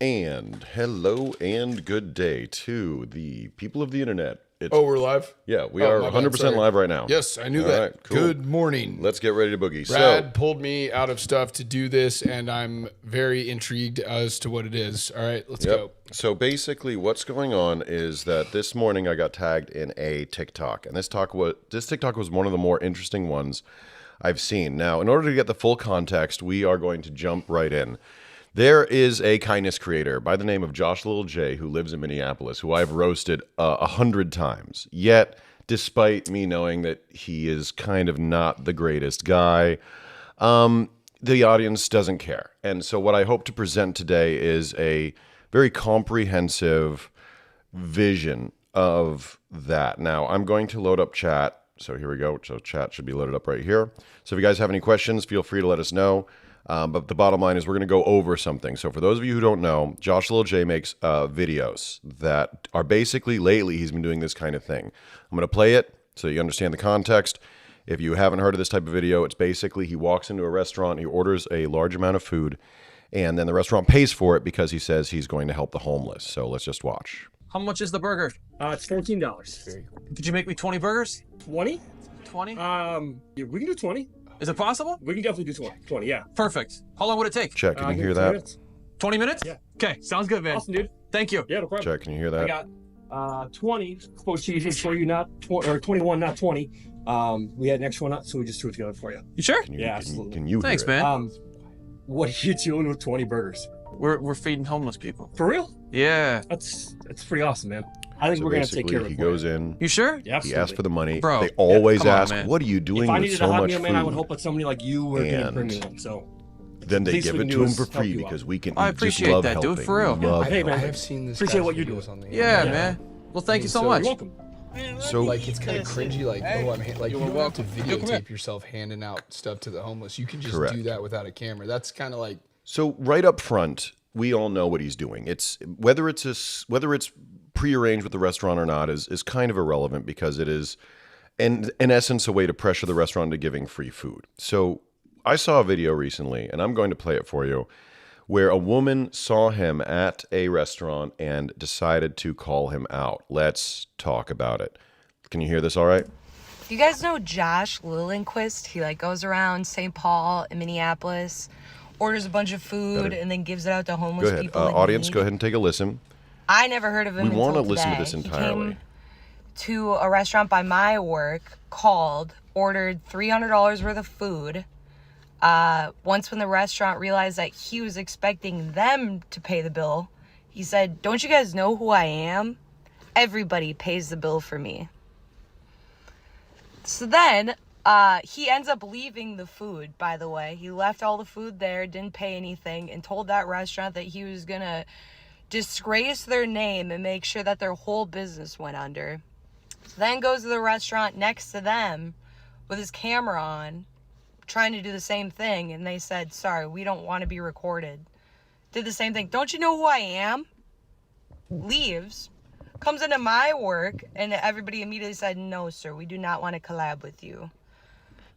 And hello and good day to the people of the internet. We're live? Yeah, we are 100% live right now. Yes, I knew All that. right, cool. Good morning. Let's get ready to boogie. Brad pulled me out of stuff to do this, and I'm very intrigued as to what it is. All right, let's go. So basically what's going on is that this morning I got tagged in a TikTok. And this TikTok was one of the more interesting ones I've seen. Now, in order to get the full context, we are going to jump right in. There is a kindness creator by the name of JoshlilJ who lives in Minneapolis, who I've roasted 100 times. Yet, despite me knowing that he is kind of not the greatest guy, the audience doesn't care. And so what I hope to present today is a very comprehensive vision of that. Now, I'm going to load up chat. So here we go. So chat should be loaded up right here. So if you guys have any questions, feel free to let us know. But the bottom line is we're going to go over something. So for those of you who don't know, JoshlilJ makes videos that are basically, lately he's been doing this kind of thing. I'm going to play it so you understand the context. If you haven't heard of this type of video, it's basically he walks into a restaurant, he orders a large amount of food, and then the restaurant pays for it because he says he's going to help the homeless. So let's just watch. How much is the burger? It's $14. Could you make me 20 burgers? 20? 20? Yeah, we can do 20. Is it possible? We can definitely do 20. 20, yeah. Perfect. How long would it take? Check, can you hear 20 that? minutes. 20 minutes? Yeah. Okay, sounds good, man. Awesome, dude. Thank you. Yeah, no problem. Check, can you hear I that? got 20 poached cheeses for you, not 21, not 20. We had an extra one, so we just threw it together for you. You sure? Yeah, absolutely. Can you Thanks, hear it? man. What are you doing with 20 burgers? We're feeding homeless people. For real? Yeah. That's pretty awesome, man. I think So we're gonna take care of it. he goes in, You sure? Yeah, he asks for the money. Bro, They always come on, ask, man. what are you doing If I with needed so a hot much meal, food? man, I would hope that somebody like you were gonna bring me one. So Then they least give we it can to do him is for help free you because out. we can I just appreciate love that, dude, helping. for real. We love Hey, man. I have seen this Appreciate guy what you do do. something. Yeah, Yeah. man. Well, thank you so So much. you're welcome. So Like, it's kind of cringy, like, oh, I'm like, you don't have to Yo, come here. videotape yourself handing out stuff to the homeless. You can just Correct. do that without a camera. That's kind of like, So right up front, we all know what he's doing. It's whether it's prearranged with the restaurant or not is kind of irrelevant because it is, in essence, a way to pressure the restaurant into giving free food. So I saw a video recently, and I'm going to play it for you, where a woman saw him at a restaurant and decided to call him out. Let's talk about it. Can you hear this all right? You guys know JoshlilJ? He goes around St. Paul and Minneapolis, orders a bunch of food, and then gives it out to homeless Go ahead. people. in Audience, need. go ahead and take a listen. I never heard of him. We want to until listen to today. this He entirely. came to a restaurant by my work, ordered $300 worth of food. Once when the restaurant realized that he was expecting them to pay the bill, he said, "Don't you guys know who I am? Everybody pays the bill for me." So then, he ends up leaving the food, by the way. He left all the food there, didn't pay anything, and told that restaurant that he was gonna disgrace their name and make sure that their whole business went under. Then goes to the restaurant next to them with his camera on, trying to do the same thing, and they said, "Sorry, we don't want to be recorded." Did the same thing. "Don't you know who I am?" Leaves. Comes into my work, and everybody immediately said, "No, sir, we do not want to collab with you."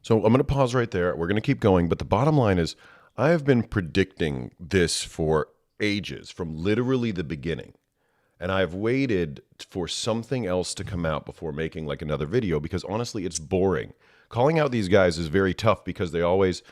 So I'm going to pause right there. We're going to keep going. But the bottom line is I have been predicting this for ages, from literally the beginning. And I've waited for something else to come out before making like another video because honestly, it's boring. Calling out these guys is very tough because they always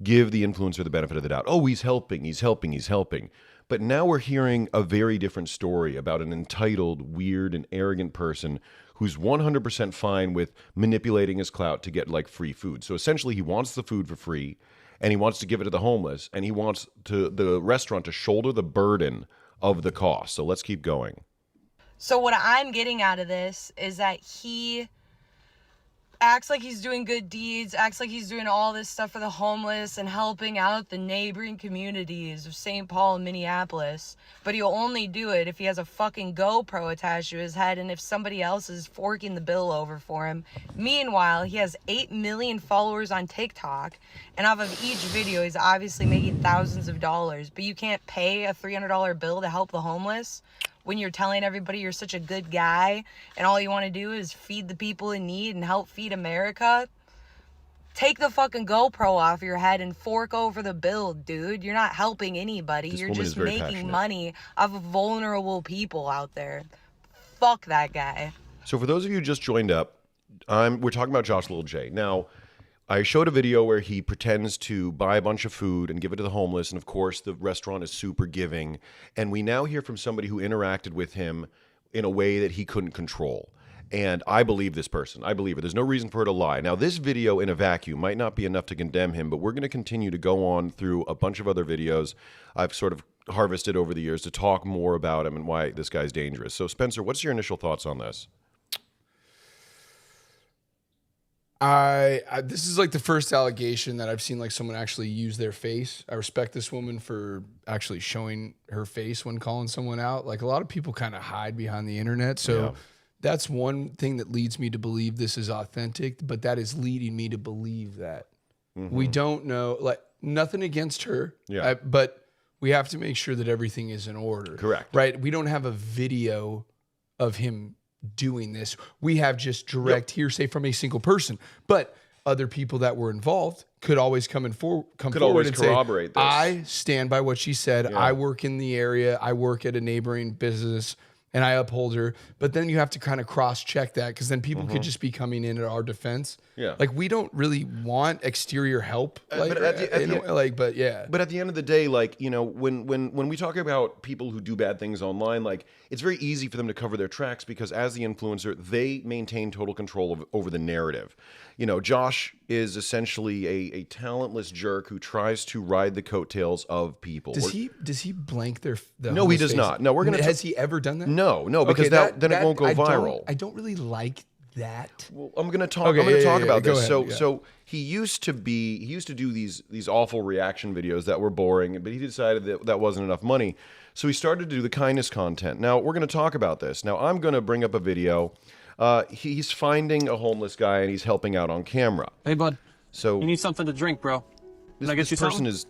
give the influencer the benefit of the doubt. Oh, he's helping, he's helping, he's helping. But now we're hearing a very different story about an entitled, weird, and arrogant person who's 100% fine with manipulating his clout to get like free food. So essentially he wants the food for free and he wants to give it to the homeless and he wants the restaurant to shoulder the burden of the cost. So let's keep going. So what I'm getting out of this is that he acts like he's doing good deeds, acts like he's doing all this stuff for the homeless and helping out the neighboring communities of St. Paul and Minneapolis. But he'll only do it if he has a fucking GoPro attached to his head and if somebody else is forking the bill over for him. Meanwhile, he has 8 million followers on TikTok, and off of each video, he's obviously making thousands of dollars. But you can't pay a $300 bill to help the homeless when you're telling everybody you're such a good guy and all you want to do is feed the people in need and help feed America. take the fucking GoPro off your head and fork over the bill, dude. You're not helping anybody. This You're woman just is very making passionate. money off of vulnerable people out there. Fuck that guy. So for those of you who just joined up, we're talking about JoshlilJ. Now, I showed a video where he pretends to buy a bunch of food and give it to the homeless, and of course the restaurant is super giving. And we now hear from somebody who interacted with him in a way that he couldn't control. And I believe this person. I believe it. There's no reason for her to lie. Now, this video in a vacuum might not be enough to condemn him, but we're going to continue to go on through a bunch of other videos I've sort of harvested over the years to talk more about him and why this guy's dangerous. So, Spencer, what's your initial thoughts on this? This is like the first allegation that I've seen like someone actually use their face. I respect this woman for actually showing her face when calling someone out. Like a lot of people kind of hide behind the internet. So that's one thing that leads me to believe this is authentic, but that is leading me to believe that we don't know, like nothing against her, but we have to make sure that everything is in order. Correct. Right? We don't have a video of him doing this. We have just direct hearsay from a single person, but other people that were involved could always come forward and corroborate say, this. I stand by what she said. Yeah. I work in the area. I work at a neighboring business and I uphold her. But then you have to kind of cross-check that because then people could just be coming in at our defense. Yeah. Like we don't really want exterior help. Like, but at the end of the day, like, you know, when we talk about people who do bad things online, like it's very easy for them to cover their tracks because as the influencer, they maintain total control over the narrative. You know, Josh is essentially a talentless jerk who tries to ride the coattails of people. Does he blank the No, he does face? not. No, we're gonna. Has he ever done that? No, because then it won't go viral. I don't really like that. Well, I'm going to talk. Okay, I'm going to talk about go this. ahead, So he used to do these awful reaction videos that were boring, but he decided that wasn't enough money. So he started to do the kindness content. Now we're going to talk about this. Now I'm going to bring up a video. He's finding a homeless guy and he's helping out on camera. Hey, bud. So You need something to drink, bro. Can I get this you person something? is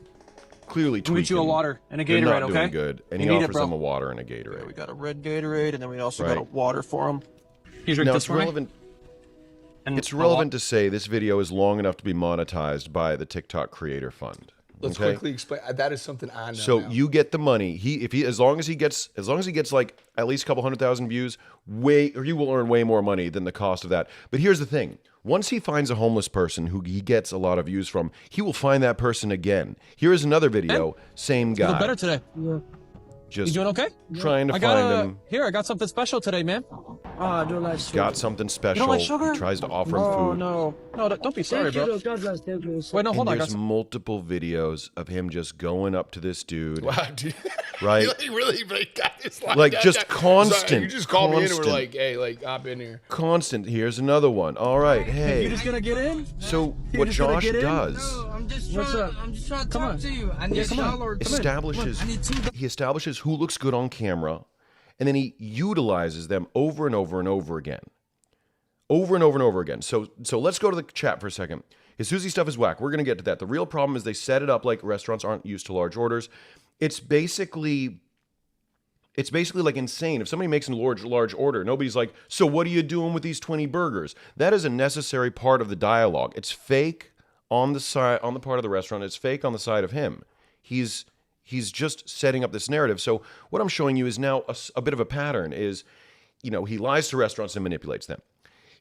clearly We'll tweaking. get you a water and a They're Gatorade, not okay? doing good, and he You need it, offers bro. them a water and a Gatorade. We got a red Gatorade, and then we also Right. got a water for him. You drink Now this it's for me? relevant. And It's a relevant to say this video is long enough to be monetized by the TikTok Creator Fund. Let's okay? quickly explain. That is something I know. So now. you get the money. As long as he gets like at least a couple 100,000 views, he will earn way more money than the cost of that. But here's the thing: once he finds a homeless person who he gets a lot of views from, he will find that person again. Here is another video, same feel guy, better today. just You doing okay? trying to I find him. Here, I got something special today, man. Oh, I don't like sugar. Got something special. like sugar? He tries to offer him Oh, food. no. No, don't be sorry, Thank you, bro. God bless, thank you. Wait, no, hold And on. I got there's some. multiple videos of him just going up to this dude, wow, dude. right? He really got this line Like, down. just Sorry, constant, you just called me in and constant. were like, "Hey, like, hop in here." Constant. Here's another one. All right, hey. You just gonna get in? So what just gonna Josh get in? does I'm just What's trying. up? I'm just trying to Come talk on. to you. I need come on. $1. he establishes who looks good on camera, and then he utilizes them over and over and over again. Over and over and over again. So let's go to the chat for a second. His Susie stuff is whack. We're going to get to that. The real problem is they set it up like restaurants aren't used to large orders. It's basically like insane. If somebody makes a large order, nobody's like, so what are you doing with these 20 burgers? That is a necessary part of the dialogue. It's fake on the part of the restaurant. It's fake on the side of him. He's just setting up this narrative. So what I'm showing you is now a bit of a pattern is, you know, he lies to restaurants and manipulates them.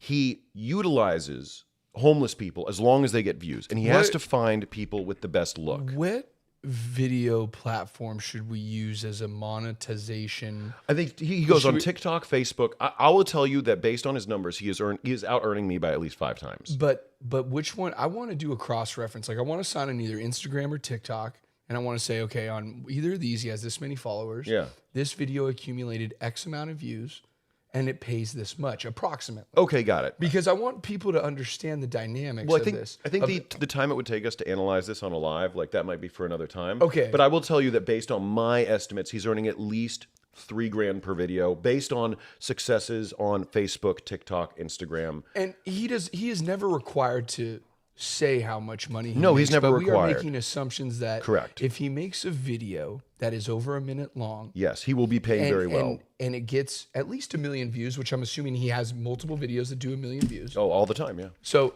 He utilizes homeless people as long as they get views, and he has to find people with the best look. What video platform should we use as a monetization? I think he goes on TikTok, Facebook. I will tell you that based on his numbers, he is out earning me by at least 5 times. But which one? I want to do a cross reference. Like I want to sign on either Instagram or TikTok, and I want to say, okay, on either of these, he has this many followers. Yeah. This video accumulated X amount of views, and it pays this much, approximately. Okay, got it. Because I want people to understand the dynamics Well, of this. I think the time it would take us to analyze this on a live, like that might be for another time. Okay. But I will tell you that based on my estimates, he's earning at least $3,000 per video based on successes on Facebook, TikTok, Instagram. And he is never required to say how much money he No, makes, he's never but required. We are making assumptions that Correct. if he makes a video that is over a minute long, Yes, he will be paying very well. and it gets at least 1 million views, which I'm assuming he has multiple videos that do 1 million views. Oh, all the time, yeah. So,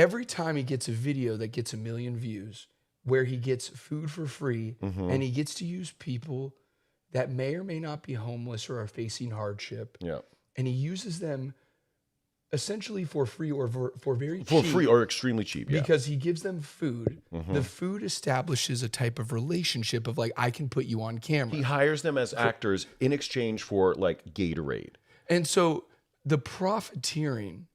every time he gets a video that gets 1 million views, where he gets food for free, and he gets to use people that may or may not be homeless or are facing hardship, and he uses them essentially for free or for very cheap. For free or extremely cheap, because he gives them food. The food establishes a type of relationship of like, I can put you on camera. He hires them as actors in exchange for like Gatorade. And so the profiteering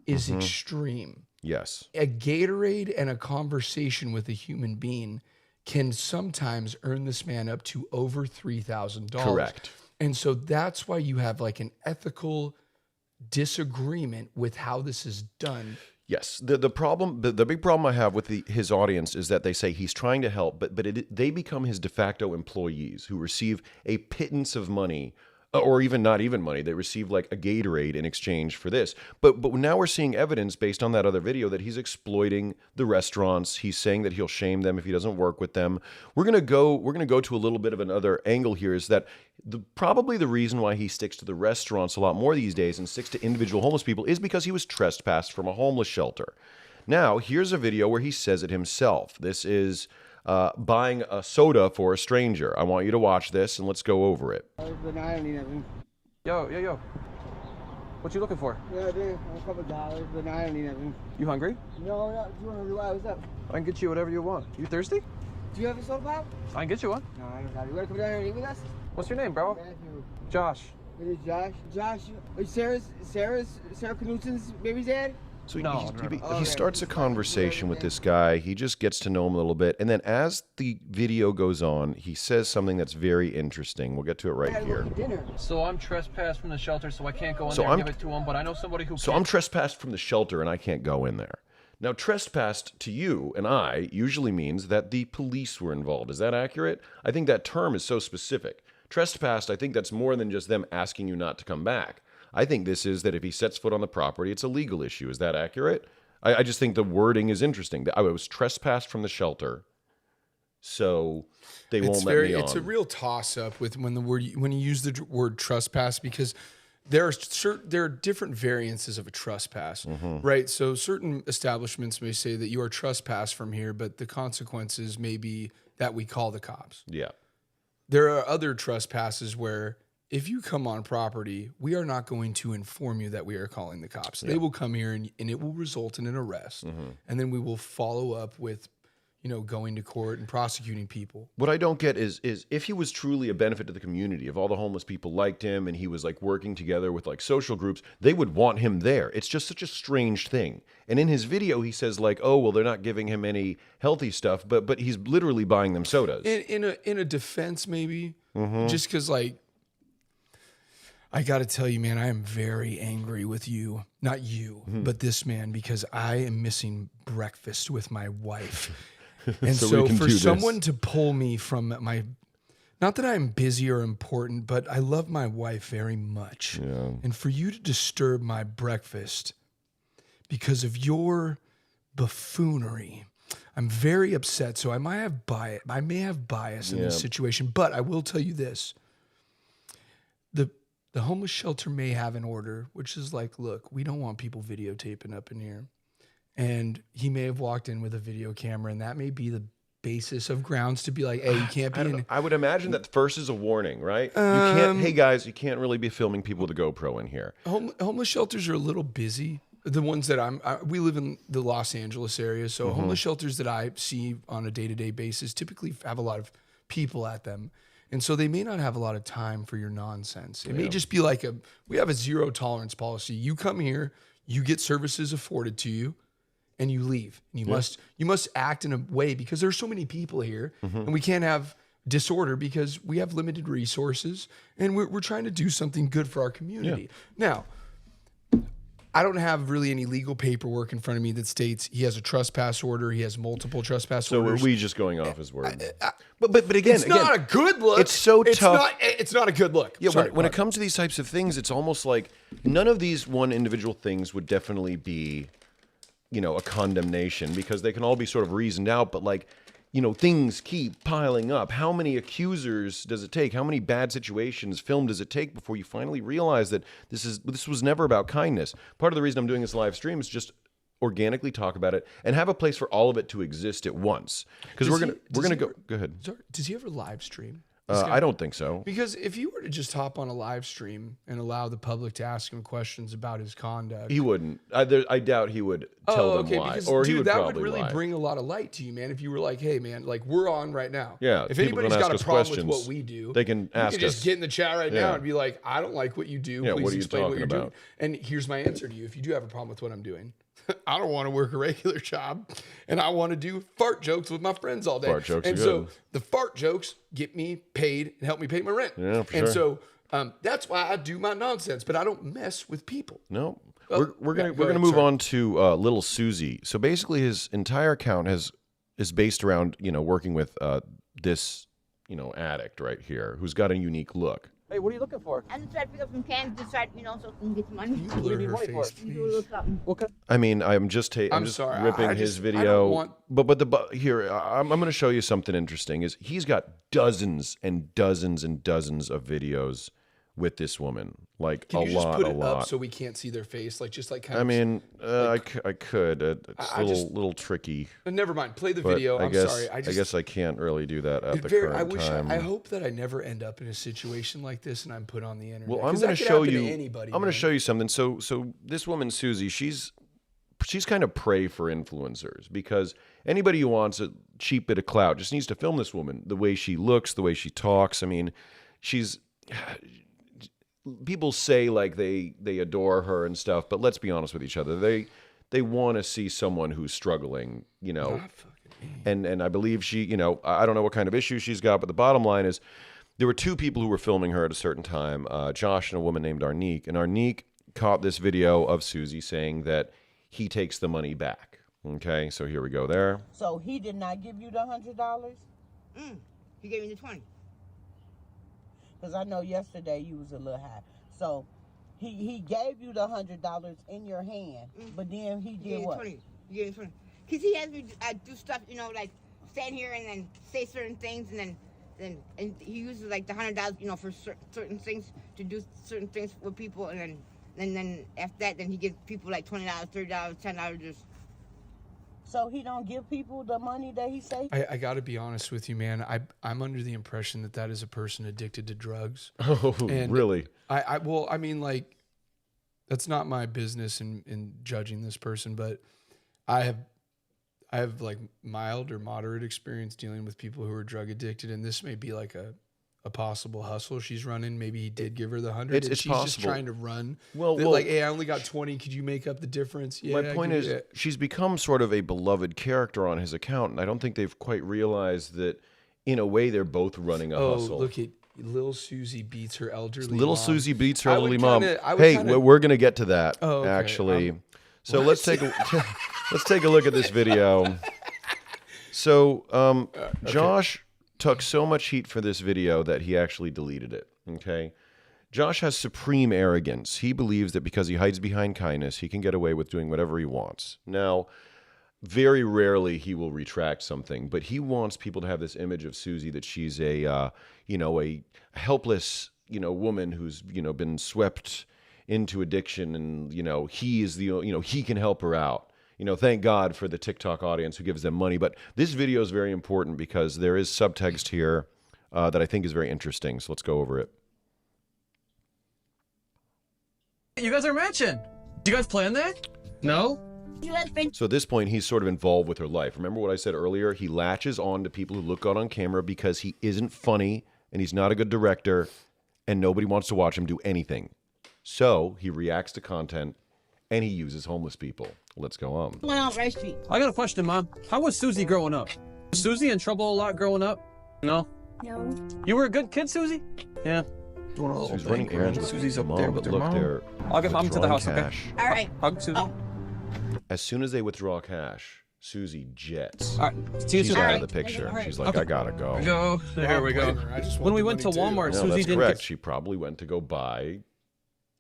is extreme. Yes. A Gatorade and a conversation with a human being can sometimes earn this man up to over $3,000. Correct. And so that's why you have like an ethical disagreement with how this is done. Yes, the problem, the big problem I have with his audience is that they say he's trying to help, but they become his de facto employees who receive a pittance of money, or even not even money. They receive like a Gatorade in exchange for this. But now we're seeing evidence based on that other video that he's exploiting the restaurants. He's saying that he'll shame them if he doesn't work with them. We're gonna go to a little bit of another angle here. Is that probably the reason why he sticks to the restaurants a lot more these days and sticks to individual homeless people is because he was trespassed from a homeless shelter. Now, here's a video where he says it himself. This is buying a soda for a stranger. I want you to watch this and let's go over it. But I don't need nothing. Yo. What you looking for? Yeah, I did. A couple dollars, but I don't need nothing. You hungry? No, no. You want to do what? What's up? I can get you whatever you want. You thirsty? Do you have a soda pop? I can get you one. No, I don't got it. You want to come down here and eat with us? What's your name, bro? Matthew. Josh. It is Josh. Josh, Sarah Knutsen's baby's dad? So No, he starts a conversation with this guy. He just gets to know him a little bit. And then as the video goes on, he says something that's very interesting. We'll get to it right here. Dinner. So I'm trespassed from the shelter, so I can't go in So there I'm- and give it to him, but I know somebody who So can. I'm trespassed from the shelter and I can't go in there. Now, trespassed to you and I usually means that the police were involved. Is that accurate? I think that term is so specific. Trespassed, I think that's more than just them asking you not to come back. I think this is that if he sets foot on the property, it's a legal issue. Is that accurate? I just think the wording is interesting. I was trespassed from the shelter, so they won't let me on. It's a real toss-up with when you use the word trespass, because there are different variances of a trespass, right? So certain establishments may say that you are trespassed from here, but the consequences may be that we call the cops. Yeah. There are other trespasses where if you come on property, we are not going to inform you that we are calling the cops. They will come here and it will result in an arrest. And then we will follow up with, going to court and prosecuting people. What I don't get is if he was truly a benefit to the community, if all the homeless people liked him and he was like working together with like social groups, they would want him there. It's just such a strange thing. And in his video, he says like, oh, well, they're not giving him any healthy stuff, but he's literally buying them sodas. In a defense, maybe, just because like, I got to tell you, man, I am very angry with you. Not you, but this man, because I am missing breakfast with my wife. And So we can for do this. someone to pull me from my, not that I'm busy or important, but I love my wife very much. Yeah. And for you to disturb my breakfast because of your buffoonery, I'm very upset. So I may have bias in this situation, but I will tell you this. The homeless shelter may have an order, which is like, look, we don't want people videotaping up in here. And he may have walked in with a video camera, and that may be the basis of grounds to be like, hey, you can't be in. I would imagine that first is a warning, right? You can't. Hey guys, you can't really be filming people with a GoPro in here. Homeless shelters are a little busy. The ones that we live in the Los Angeles area, so homeless shelters that I see on a day-to-day basis typically have a lot of people at them. And so they may not have a lot of time for your nonsense. It may just be like we have a zero tolerance policy. You come here, you get services afforded to you, and you leave. And you must act in a way, because there's so many people here, and we can't have disorder because we have limited resources, and we're trying to do something good for our community. Now, I don't have really any legal paperwork in front of me that states he has a trespass order. He has multiple trespass orders. So are we just going off his word? But again, It's not a good look. It's so tough. It's not a good look. Yeah, Sorry, when it comes to these types of things, it's almost like none of these one individual things would definitely be, a condemnation, because they can all be sort of reasoned out. But like, things keep piling up. How many accusers does it take? How many bad situations filmed does it take before you finally realize that this was never about kindness? Part of the reason I'm doing this live stream is just organically talk about it and have a place for all of it to exist at once. Because we're gonna go ahead. Sorry, does he ever live stream? I don't think so. Because if you were to just hop on a live stream and allow the public to ask him questions about his conduct, He wouldn't. I doubt he would tell them why. Because, Or dude, he would that would probably really lie. bring a lot of light to you, man. If you were like, hey, man, like we're on right now. Yeah, If people anybody's can got ask a us problem questions. with what we do, They can ask just us. get in the chat right Yeah. now and be like, I don't like what you do. Yeah, Please what are you explain what talking you're doing. about? And here's my answer to you. If you do have a problem with what I'm doing, I don't want to work a regular job, and I want to do fart jokes with my friends all day. Fart jokes and are so good. the fart jokes get me paid and help me pay my rent. Yeah, for and sure. so that's why I do my nonsense, but I don't mess with people. No. Oh, We're yeah, gonna go ahead, move sorry. on to little Susie. So basically, his entire account is based around working with this addict right here who's got a unique look. Hey, what are you looking for? I'm just trying to pick up some cans to start, so I can get some money. Can you do you blur need her money for? face, You do a please? little something. Okay. I mean, I'm just I'm sorry, ripping I his just- I don't video. want- But here, I'm going to show you something interesting. Is he's got dozens and dozens and dozens of videos with this woman, like Can a you just lot, put a it lot. up so we can't see their face? Like, just like kind I of. mean, I could. It's I a just- little tricky. Never mind. Play the But video. I I'm guess, sorry. I guess I can't really do that at the I current wish. time. I hope that I never end up in a situation like this and I'm put on the internet. Well, I'm 'Cause going that to could show happen to you. anybody, I'm going man. to show you something. So this woman Susie, she's kind of prey for influencers because anybody who wants a cheap bit of clout just needs to film this woman, the way she looks, the way she talks. I mean, she's. People say like they adore her and stuff, but let's be honest with each other. They want to see someone who's struggling, Not fucking me. and I believe she, I don't know what kind of issues she's got, but the bottom line is there were two people who were filming her at a certain time, Josh and a woman named Arnique, and Arnique caught this video of Susie saying that he takes the money back. Okay, so here we go there. So he did not give you the $100? He gave me the 20. Because I know yesterday you was a little high. So he gave you the $100 in your hand, but then he He gave did me what? 20. He gave me 20. Because he has me do stuff, like stand here and then say certain things, and then he uses like the $100, for certain things to do certain things with people, and then after that, then he gives people like $20, $30, $10 just. So he don't give people the money that he say? I got to be honest with you, man. I'm under the impression that is a person addicted to drugs. Oh, And really? Well, I mean, like, that's not my business in judging this person, but I have like mild or moderate experience dealing with people who are drug addicted, and this may be like a possible hustle she's running. Maybe he did give her the 100. It's and she's just possible. trying to run. Well, like, hey, I only got 20. Could you make up the difference? Yeah. My point I is, can do that. she's become sort of a beloved character on his account, and I don't think they've quite realized that, in a way, they're both running a hustle. Look at little Susie beats her elderly Little mom. Susie beats her I would elderly mom. kinda- I would Hey, kinda- we're going to get to that, Oh, okay. actually. So let's take a look at this video. So Josh took so much heat for this video that he actually deleted it. Okay. Josh has supreme arrogance. He believes that because he hides behind kindness, he can get away with doing whatever he wants. Now, very rarely he will retract something, but he wants people to have this image of Susie that she's a helpless, woman who's, been swept into addiction, and he is the, he can help her out. Thank God for the TikTok audience who gives them money. But this video is very important because there is subtext here that I think is very interesting. So let's go over it. You guys are matching. Do you guys plan that? No? So at this point, he's sort of involved with her life. Remember what I said earlier? He latches on to people who look good on camera because he isn't funny and he's not a good director and nobody wants to watch him do anything. So he reacts to content and he uses homeless people. Let's go on. Went on Rice Street. I got a question, Mom. How was Susie growing up? Was Susie in trouble a lot growing up? No? No. You were a good kid, Susie? Yeah. Doing a little She's thing, running errands with Susie's up mom, there but with her look, mom. they're I'll get Mom to the withdrawing house, okay? cash. All right. Hug Susie. Oh. As soon as they withdraw cash, Susie jets. All right. See you She's soon. out Alright. of the picture. Alright. She's like, Okay. I gotta go. Go. There we go. I just want When we the went to money, too. Walmart, No, Susie that's didn't correct. get... She probably went to go buy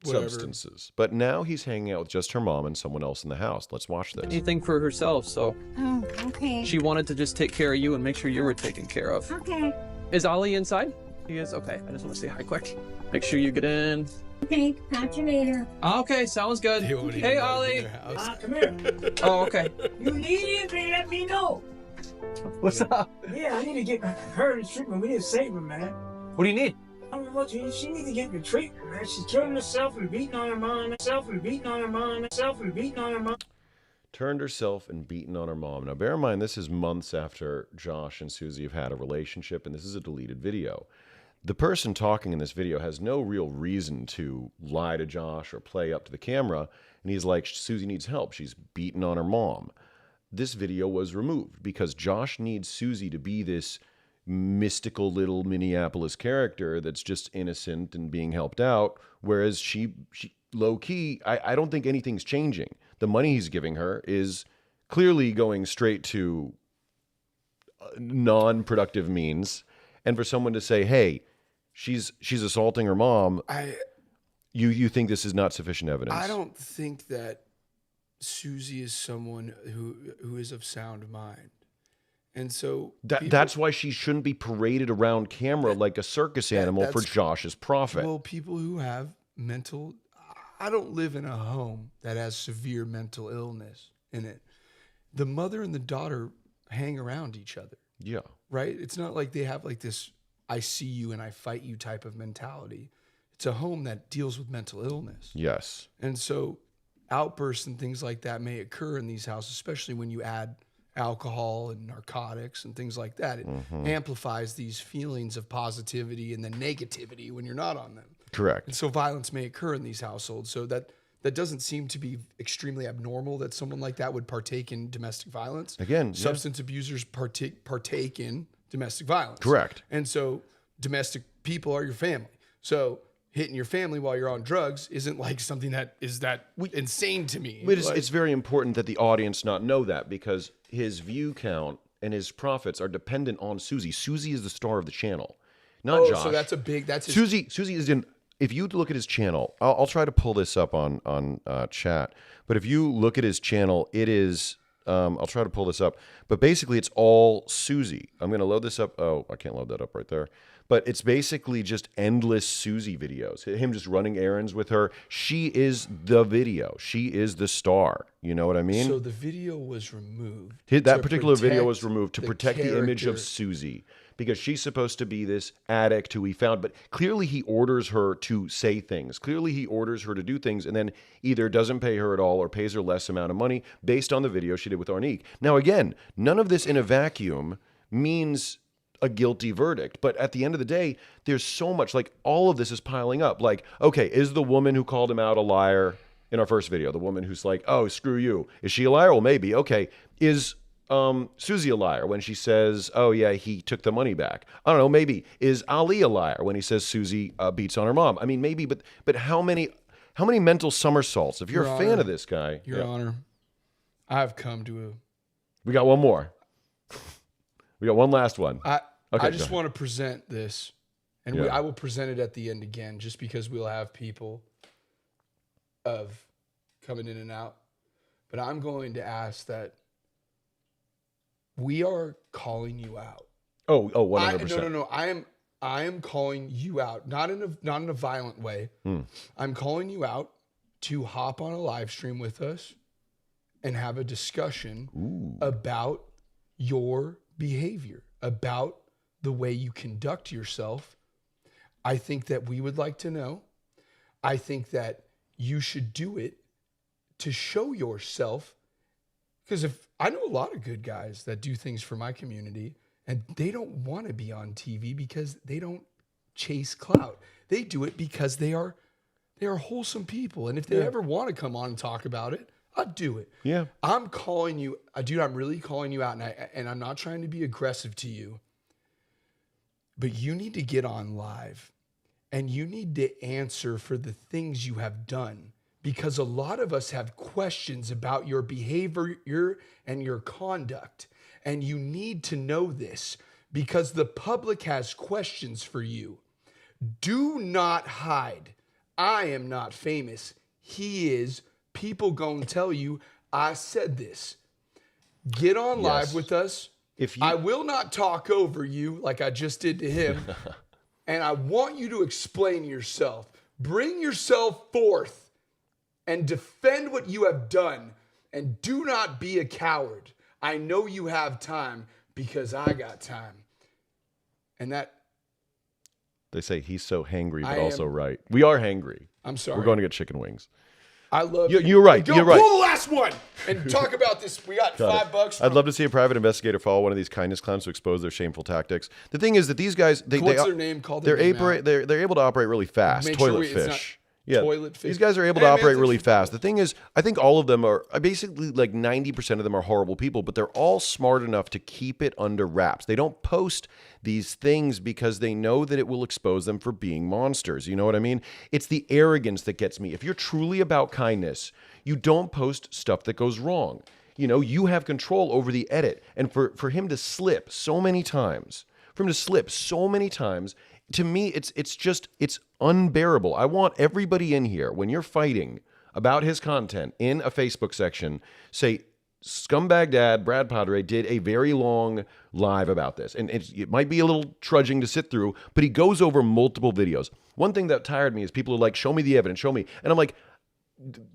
Whatever. substances. But now he's hanging out with just her mom and someone else in the house. Let's watch this. anything for herself, so Oh, okay. she wanted to just take care of you and make sure you were taken care of. Okay. Is Ollie inside? He is? Okay. I just want to say hi quick. Make sure you get in. Okay, catch you later. Okay, sounds good. They won't even Hey, know Ollie. it's in their house. Come here. Oh, okay. You need anything, let me know. What's up? Yeah, I need to get her the treatment. We need to save her, man. What do you need? I don't know what she needs to get the treatment, man. She's killing herself and beating on her mom. Turned herself and beaten on her mom. Now, bear in mind, this is months after Josh and Susie have had a relationship, and this is a deleted video. The person talking in this video has no real reason to lie to Josh or play up to the camera, and he's like, Susie needs help. She's beaten on her mom. This video was removed because Josh needs Susie to be this mystical little Minneapolis character that's just innocent and being helped out, whereas she low-key, I don't think anything's changing. The money he's giving her is clearly going straight to non-productive means, and for someone to say, hey, she's assaulting her mom, you think this is not sufficient evidence? I don't think that Susie is someone who is of sound mind. And so that's why she shouldn't be paraded around camera like a circus animal for Josh's profit. Well, people who have mental, I don't live in a home that has severe mental illness in it. The mother and the daughter hang around each other. Yeah. Right? It's not like they have like this I see you and I fight you type of mentality. It's a home that deals with mental illness. Yes. And so outbursts and things like that may occur in these houses, especially when you add alcohol and narcotics and things like that. It amplifies these feelings of positivity and then negativity when you're not on them. Correct. And so violence may occur in these households. So that doesn't seem to be extremely abnormal that someone like that would partake in domestic violence. Again, substance abusers partake in domestic violence. Correct. And so domestic people are your family. So hitting your family while you're on drugs isn't like something that is that insane to me. But it's very important that the audience not know that, because his view count and his profits are dependent on Susie. Susie is the star of the channel, not Josh. So that's his... Susie is in. If you look at his channel, I'll try to pull this up on chat. But if you look at his channel, it is. I'll try to pull this up. But basically, it's all Susie. I'm going to load this up. Oh, I can't load that up right there. But it's basically just endless Susie videos. Him just running errands with her. She is the video. She is the star. You know what I mean? So the video was removed. That particular video was removed to protect the image of Susie, because she's supposed to be this addict who he found. But clearly he orders her to say things. Clearly he orders her to do things, and then either doesn't pay her at all or pays her less amount of money based on the video she did with Arnique. Now, again, none of this in a vacuum means a guilty verdict. But at the end of the day, there's so much, like, all of this is piling up. Like, okay, is the woman who called him out a liar in our first video? The woman who's like, oh, screw you. Is she a liar? Well, maybe. Okay. Is Susie a liar when she says, oh, yeah, he took the money back? I don't know. Maybe. Is Ali a liar when he says Susie beats on her mom? I mean, maybe. But how many mental somersaults? If you're a fan of this guy. Your Honor, I've come to a... We got one more. We got one last one. I just want to present this, and I will present it at the end again, just because we'll have people of coming in and out. But I'm going to ask that we are calling you out. Oh, 100%. No. I am calling you out, not in a violent way. I'm calling you out to hop on a live stream with us and have a discussion about your behavior, about the way you conduct yourself. I think that we would like to know. I think that you should do it to show yourself, because if I know a lot of good guys that do things for my community and they don't want to be on TV because they don't chase clout. They do it because they are wholesome people. And if they ever want to come on and talk about it, I'll do it. Yeah. I'm calling you, dude, I'm really calling you out, and I'm not trying to be aggressive to you, but you need to get on live and you need to answer for the things you have done, because a lot of us have questions about your behavior and your conduct, and you need to know this because the public has questions for you. Do not hide. I am not famous. He is. People gonna tell you I said this. Get on live with us. I will not talk over you like I just did to him. And I want you to explain yourself. Bring yourself forth and defend what you have done, and do not be a coward. I know you have time because I got time. And that... They say he's so hangry, but also right. We are hangry. I'm sorry. We're going to get chicken wings. I love You're right. You're right. Pull the last one and talk about this. We got $5. I'd love to see a private investigator follow one of these kindness clowns to expose their shameful tactics. The thing is that these guys, what's their name? Call their they're name out. They're able to operate really fast. Make Toilet sure it's fish. not toilet fish. These guys are able to operate really fast. The thing is, I think all of them are basically like 90% of them are horrible people, but they're all smart enough to keep it under wraps. They don't post these things because they know that it will expose them for being monsters. You know what I mean? It's the arrogance that gets me. If you're truly about kindness, you don't post stuff that goes wrong. You know, you have control over the edit. And for him to slip so many times, to me, it's unbearable. I want everybody in here, when you're fighting about his content in a Facebook section, say, Scumbag Dad, Brad Padre, did a very long live about this. And it might be a little trudging to sit through, but he goes over multiple videos. One thing that tired me is people are like, show me the evidence, show me. And I'm like,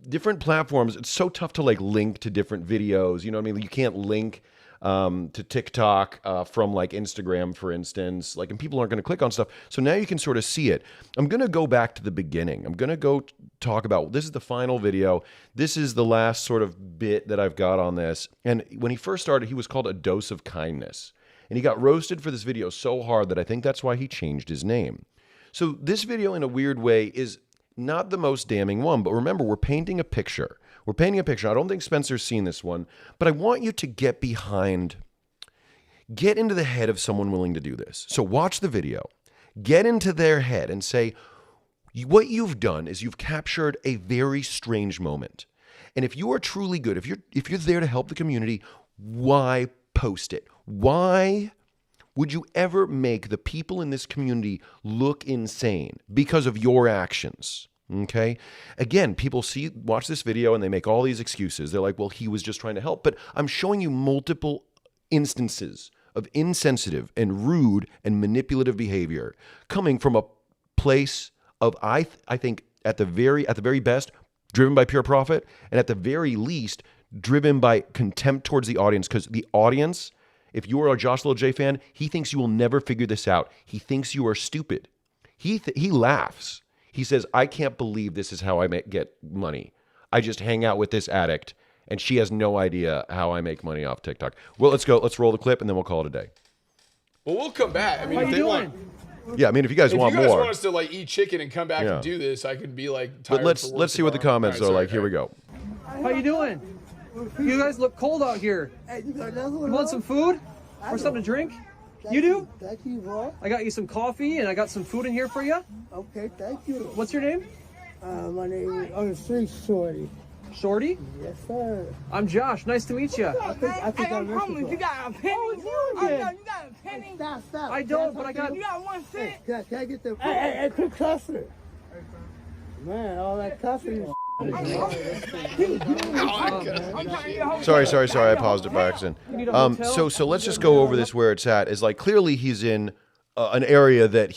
different platforms, it's so tough to like link to different videos. You know what I mean? You can't link to TikTok from like Instagram, for instance, like, and people aren't going to click on stuff. So now you can sort of see it. I'm going to go back to the beginning. I'm going to go talk about, this is the final video. This is the last sort of bit that I've got on this. And when he first started, he was called A Dose of Kindness. And he got roasted for this video so hard that I think that's why he changed his name. So this video in a weird way is not the most damning one, but remember, we're painting a picture. We're painting a picture. I don't think Spencer's seen this one, but I want you to get into the head of someone willing to do this. So watch the video, get into their head and say, what you've done is you've captured a very strange moment. And if you are truly good, if you're there to help the community, why post it? Why would you ever make the people in this community look insane because of your actions? Okay. Again, people watch this video and they make all these excuses. They're like, well, he was just trying to help. But I'm showing you multiple instances of insensitive and rude and manipulative behavior coming from a place of, I think at the very best, driven by pure profit, and at the very least, driven by contempt towards the audience. Because the audience, if you are a JoshlilJ fan, he thinks you will never figure this out. He thinks you are stupid. He laughs. He says, I can't believe this is how I get money. I just hang out with this addict, and she has no idea how I make money off TikTok. Well, let's go. Let's roll the clip, and then we'll call it a day. Well, we'll come back. I mean, How you doing? Yeah, I mean, if you guys want more. If you guys more. want us to like eat chicken and come back and do this, I could be like tired. But let's see what the comments are like. Here we go. How you doing? You guys look cold out here. You want some food or something to drink? You do? Thank you, bro. I got you some coffee and I got some food in here for you. Okay, thank you. What's your name? My name is on the street, Shorty. Shorty? Yes, sir. I'm Josh. Nice to meet you. I think I'm homeless. You got a penny? Oh, you got a penny? Stop. I don't, but I got... You got 1 cent? Can I get the... Hey, quit cussing. Man, all that cussing. Sorry. I paused it by accident. So let's just go over this where it's at. Is like clearly he's in an area that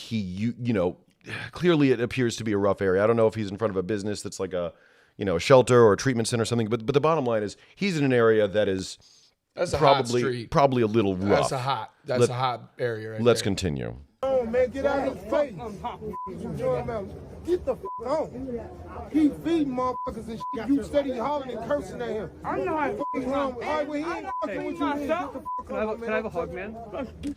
clearly it appears to be a rough area. I don't know if he's in front of a business that's like a shelter or a treatment center or something. But the bottom line is he's in an area that is probably a little rough. That's a hot area. Let's continue. Oh man, get out of his face. Get the f on. He feeding motherfuckers and shit. You steady hollering and cursing at him. I know how to wrong. All right, well, he ain't fucking with you. Can I have a hug, man?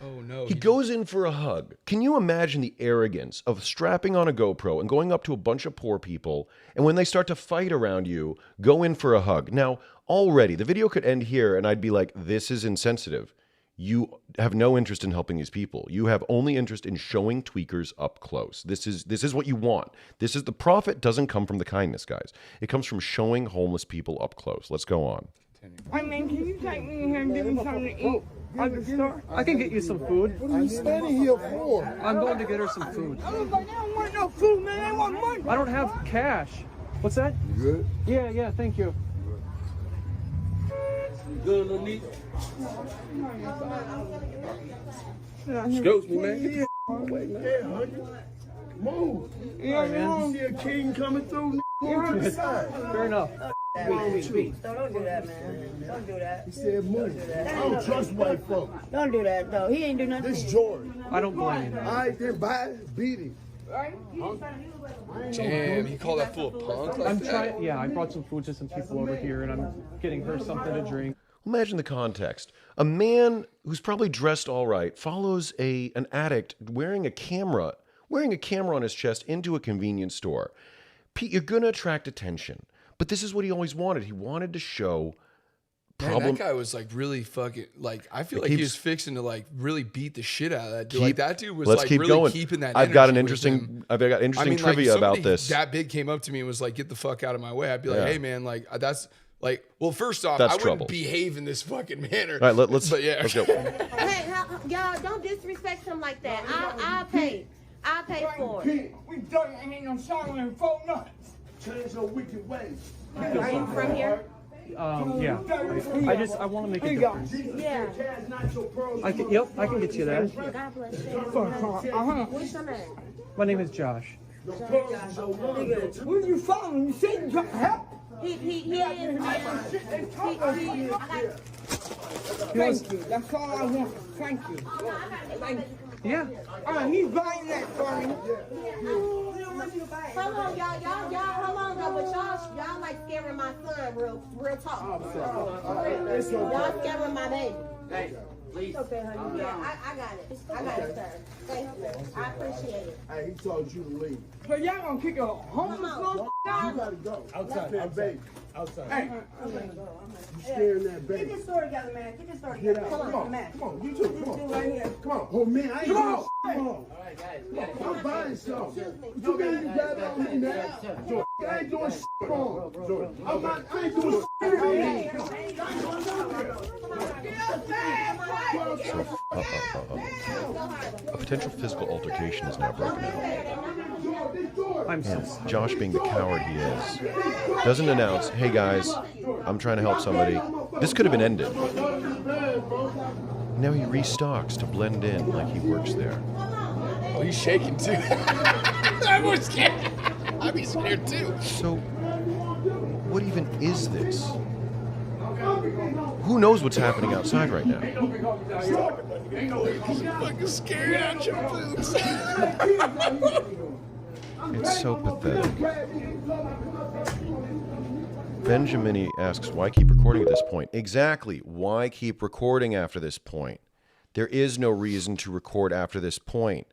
Oh no. He goes in for a hug. Can you imagine the arrogance of strapping on a GoPro and going up to a bunch of poor people, and when they start to fight around you, go in for a hug? Now, already, the video could end here, and I'd be like, this is insensitive. You have no interest in helping these people. You have only interest in showing tweakers up close. This is what you want. The profit doesn't come from the kindness, guys. It comes from showing homeless people up close. Let's go on. I mean, can you take me in here and give me something to eat? I can get you some food. What are you standing here for? I'm going to get her some food. They don't want no food, man. They want money. I don't have cash. What's that? You good? Yeah, thank you. Good, little neat. Excuse me, man. Move. All right, man. You see a king coming through? Move to the side. Fair enough. Don't do that, man. Don't do that. He said move. I don't trust white folks. Don't do that, though. He ain't do nothing. This Jordan. I don't blame you. All right, then buy it, beat him. Damn, he called that fool a punk like I'm that? trying. Yeah, I brought some food to some people over here, and I'm getting her something to drink. Imagine the context. A man who's probably dressed all right follows an addict wearing a camera on his chest into a convenience store. You're going to attract attention. But this is what he always wanted. He wanted to show problem. Man, that guy was like really fucking like. I feel like he was fixing to like really beat the shit out of that dude. Like that dude was like really keeping that. I've got energy with him. I've got interesting like, trivia about this. That big came up to me and was like, "Get the fuck out of my way." I'd be like, "Hey man, like that's like, well, first off, That's I wouldn't trouble. behave in this fucking manner." All right, let's go. Hey, y'all don't disrespect him like that. I'll pay. I'll pay for it. We done ain't no silent for nothing. Change your wicked ways. Are you from here? Yeah. I want to make a difference. Yeah. I can get you that. God bless you. What's your name? My name is Josh. Who you following? You said you got help? He is. Thank you. That's all I want. Thank you. Thank you. Yeah. He's buying that for me. Hold on, y'all, hold on, though, but y'all like scaring my son, real talk. Y'all scaring my baby. Hey, please. Okay, honey. Yeah, I got it. Sir. Thank you. I appreciate it. Hey, he told you to leave. So y'all gonna kick a homeless Come on. motherfucker out? You gotta go. Outside. Baby. Outside. Hey. You scaring that baby. Get this story together, man. Get this story Get together. out. Come on. man. Come on. You too. Come on. Right here. Come on. Oh, man. I ain't Come on. Come on. All right, guys. I'm buying something. You mean you got on me now? Jordan, I ain't doing shit wrong. Jordan, I ain't doing shit A potential physical altercation is now broken out. I'm so And Josh, being the coward he is, doesn't announce, "Hey guys, I'm trying to help somebody." This could have been ended. Now he restocks to blend in like he works there. Oh, he's shaking too. I'm more scared. I'd be scared too. So, what even is this? Who knows what's happening outside right now? Fucking scared out your boots. It's so pathetic. Benjamini asks, why keep recording at this point? Exactly. Why keep recording after this point? There is no reason to record after this point.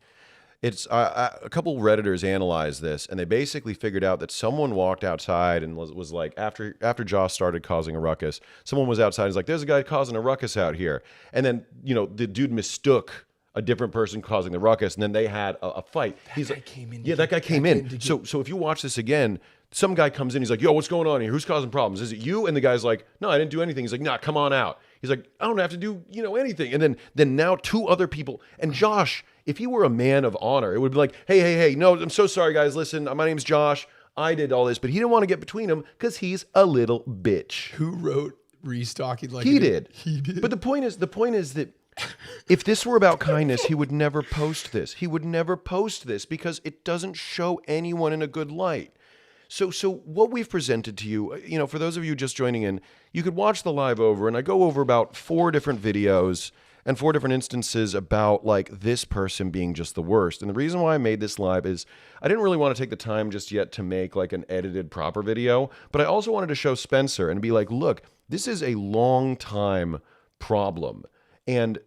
It's a couple Redditors analyzed this, and they basically figured out that someone walked outside and was like, after Josh started causing a ruckus, someone was outside and was like, there's a guy causing a ruckus out here. And then, the dude mistook a different person causing the ruckus, and then they had a fight. That guy came in. So if you watch this again, some guy comes in, he's like, yo, what's going on here? Who's causing problems? Is it you? And the guy's like, no, I didn't do anything. He's like, nah, come on out. He's like, I don't have to do, anything. And then now two other people, and Josh, if he were a man of honor, it would be like, hey, no, I'm so sorry, guys. Listen, my name's Josh. I did all this, but he didn't want to get between them because he's a little bitch. Who wrote restocking like he did? He did. But the point is that if this were about kindness, he would never post this. He would never post this because it doesn't show anyone in a good light. So what we've presented to you, for those of you just joining in, you could watch the live over, and I go over about 4 different videos and 4 different instances about like this person being just the worst. And the reason why I made this live is I didn't really want to take the time just yet to make like an edited proper video, but I also wanted to show Spencer and be like, look, this is a long time problem. And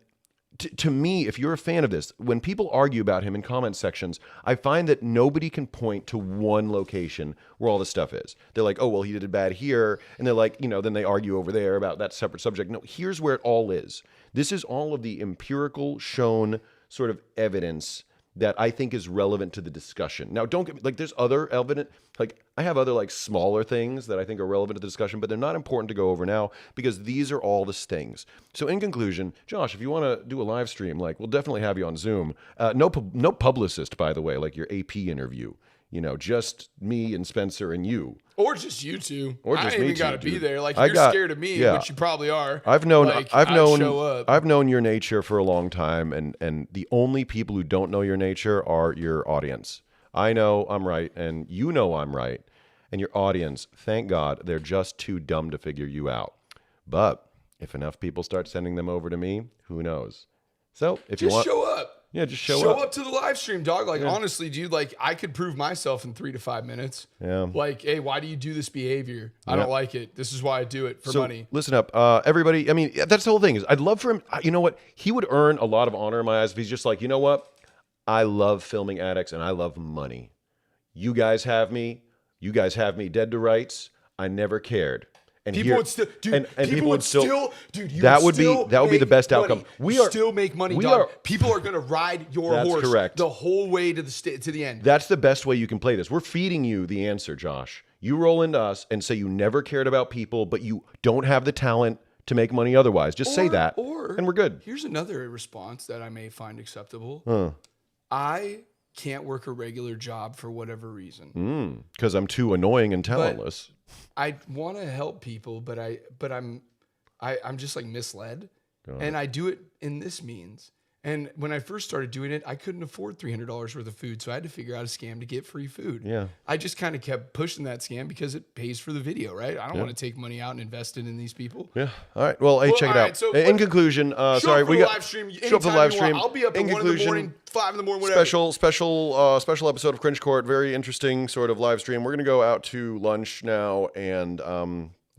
to me, if you're a fan of this, when people argue about him in comment sections, I find that nobody can point to one location where all this stuff is. They're like, oh, well, he did it bad here. And they're like, then they argue over there about that separate subject. No, here's where it all is. This is all of the empirical shown sort of evidence that I think is relevant to the discussion. Now, don't get me, like, there's other evidence, like, I have other, like, smaller things that I think are relevant to the discussion, but they're not important to go over now because these are all the things. So, in conclusion, Josh, if you want to do a live stream, like, we'll definitely have you on Zoom. No publicist, by the way, like your AP interview. Just me and Spencer and you. Or just you two. Or just I ain't me even got to too, be dude. there. Like, if you're scared of me, yeah. which you probably are. I've known show up. I've known your nature for a long time, and the only people who don't know your nature are your audience. I know I'm right, and you know I'm right, and your audience, thank God, they're just too dumb to figure you out. But if enough people start sending them over to me, who knows? So if you want, show up. Yeah, just show up to the live stream, dog. Like, honestly, dude, like, I could prove myself in 3 to 5 minutes. Yeah. Like, hey, why do you do this behavior? I don't like it. This is why I do it, for money. Listen up, everybody. I mean, that's the whole thing. Is I'd love for him. You know what? He would earn a lot of honor in my eyes if he's just like, you know what? I love filming addicts and I love money. You guys have me. You guys have me dead to rights. I never cared. And people would still, dude. and people would still, dude. That would be the best money. outcome. We still make money, dog. People are gonna ride your horse the whole way to the end. That's the best way you can play this. We're feeding you the answer, Josh. You roll into us and say you never cared about people, but you don't have the talent to make money otherwise. Just say that, and we're good. Here's another response that I may find acceptable. I can't work a regular job for whatever reason. Because I'm too annoying and talentless. I want to help people, but I'm just like misled, and I do it in this means. And when I first started doing it, I couldn't afford $300 worth of food, so I had to figure out a scam to get free food. Yeah, I just kind of kept pushing that scam because it pays for the video, right? I don't want to take money out and invest it in these people. Yeah. All right. Well, hey, check it out. So in conclusion, sorry, we got show up for the live stream. I'll be up at 1 in the morning, 5 in the morning, whatever. Special episode of Cringe Court. Very interesting sort of live stream. We're gonna go out to lunch now, and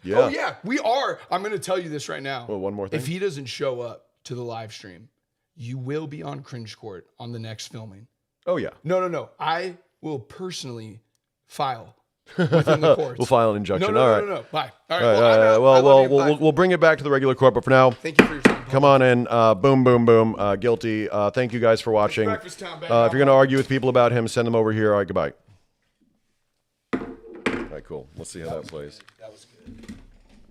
yeah. Oh yeah, we are. I'm gonna tell you this right now. Well, one more thing. If he doesn't show up to the live stream, you will be on Cringe Court on the next filming. Oh yeah. No. I will personally file within the courts. We'll file an injunction. No. Bye. All right. We'll bring it back to the regular court, but for now, thank you for your time. Come on in. Boom, boom, boom. Guilty. Thank you guys for watching. Breakfast time, baby. If you're gonna argue with people about him, send them over here. All right, goodbye. All right, cool. Let's see how that plays. That was good.